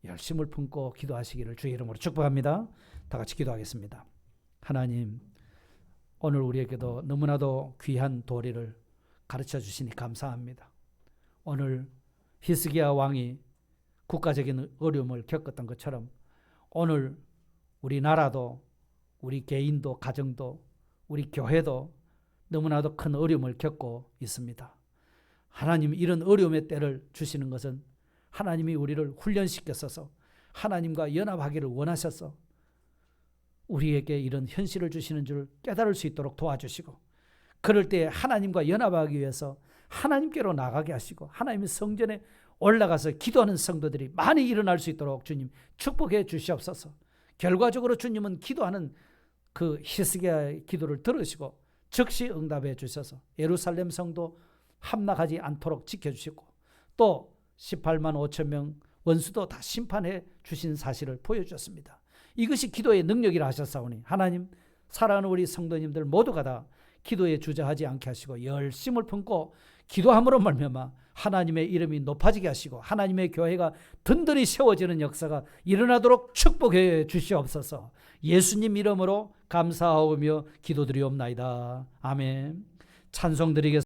열심을 품고 기도하시기를 주의 이름으로 축복합니다. 다 같이 기도하겠습니다. 하나님, 오늘 우리에게도 너무나도 귀한 도리를 가르쳐 주시니 감사합니다. 오늘 히스기야 왕이 국가적인 어려움을 겪었던 것처럼 오늘 우리나라도 우리 개인도 가정도 우리 교회도 너무나도 큰 어려움을 겪고 있습니다. 하나님, 이런 어려움의 때를 주시는 것은 하나님이 우리를 훈련시켰어서 하나님과 연합하기를 원하셔서 우리에게 이런 현실을 주시는 줄 깨달을 수 있도록 도와주시고, 그럴 때 하나님과 연합하기 위해서 하나님께로 나가게 하시고 하나님의 성전에 올라가서 기도하는 성도들이 많이 일어날 수 있도록 주님 축복해 주시옵소서. 결과적으로 주님은 기도하는 그 히스기야의 기도를 들으시고 즉시 응답해 주셔서 예루살렘 성도 함락하지 않도록 지켜주시고 또 18만 5천 명 원수도 다 심판해 주신 사실을 보여주셨습니다. 이것이 기도의 능력이라 하셨사오니 하나님, 사랑하는 우리 성도님들 모두가 다 기도에 주저하지 않게 하시고 열심을 품고 기도함으로 말미암아 하나님의 이름이 높아지게 하시고 하나님의 교회가 든든히 세워지는 역사가 일어나도록 축복해 주시옵소서. 예수님 이름으로 감사하오며 기도드리옵나이다. 아멘. 찬송 드리겠습니다.